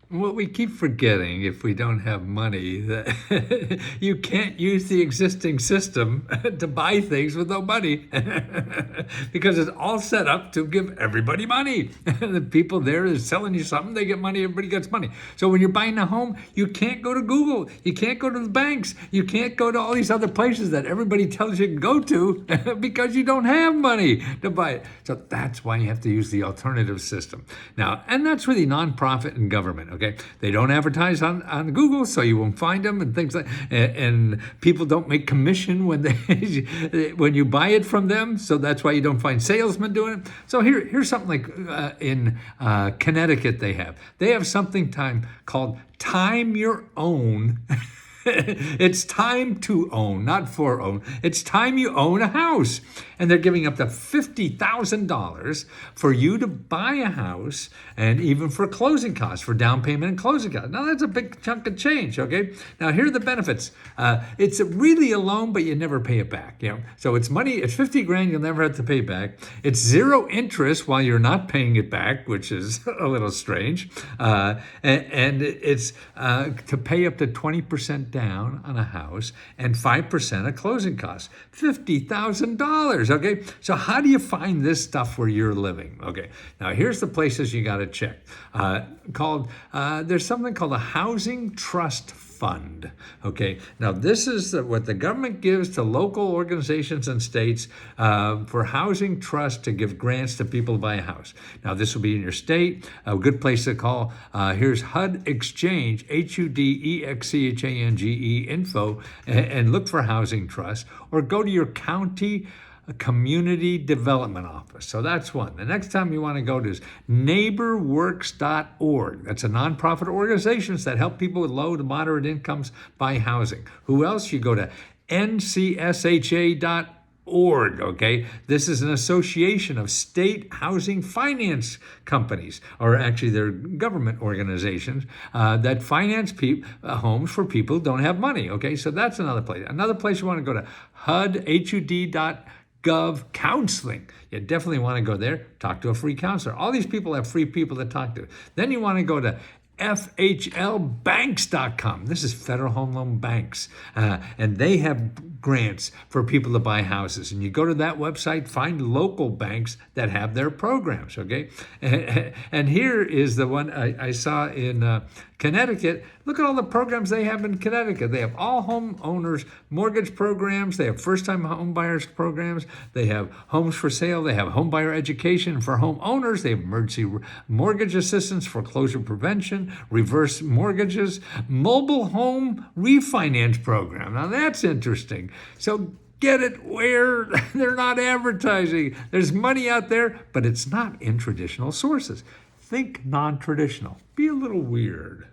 Well, we keep forgetting if we don't have money that you can't use the existing system to buy things with no money because it's all set up to give everybody money. The people there is selling you something, they get money, everybody gets money. So when you're buying a home, you can't go to Google, you can't go to the banks, you can't go to all these other places that everybody tells you to go to because you don't have money to buy it. So that's why you have to use the alternative system. Now, and that's really nonprofit and government. Okay, they don't advertise on Google, so you won't find them and things like. And people don't make commission when they when you buy it from them, so that's why you don't find salesmen doing it. So here's something like in Connecticut they have something called Time Your Own. It's time to own, not for own. It's time you own a house. And they're giving up to $50,000 for you to buy a house and even for closing costs, for down payment and closing costs. Now, that's a big chunk of change, okay? Now, here are the benefits. It's really a loan, but you never pay it back. So it's money, it's 50 grand, you'll never have to pay back. It's zero interest while you're not paying it back, which is a little strange. And it's to pay up to 20% down on a house and 5% of closing costs. $50,000. Okay, so how do you find this stuff where you're living? Okay, now here's the places you got to check. There's something called a housing trust fund. Okay, now this is what the government gives to local organizations and states for housing trust to give grants to people to buy a house. Now this will be in your state. A good place to call. Here's HUD Exchange, HUDEXCHANGE info, and look for housing trust, or go to your county community development office. So that's one. The next time you want to go to is neighborworks.org. That's a nonprofit organization that help people with low to moderate incomes buy housing. Who else? You go to ncsha.org. Okay, this is an association of state housing finance companies, or actually they're government organizations that finance homes for people who don't have money. Okay, so that's another place. Another place you want to go to HUD counseling. You definitely want to go there, talk to a free counselor. All these people have free people to talk to. Then you want to go to FHLbanks.com. This is Federal Home Loan Banks. And they have grants for people to buy houses. And you go to that website, find local banks that have their programs, okay? And here is the one I saw in Connecticut. Look at all the programs they have in Connecticut. They have all homeowners mortgage programs. They have first-time home buyers programs. They have homes for sale. They have home buyer education for homeowners. They have emergency mortgage assistance, foreclosure prevention, reverse mortgages, mobile home refinance program. Now that's interesting. So get it where they're not advertising. There's money out there, but it's not in traditional sources. Think non-traditional. Be a little weird.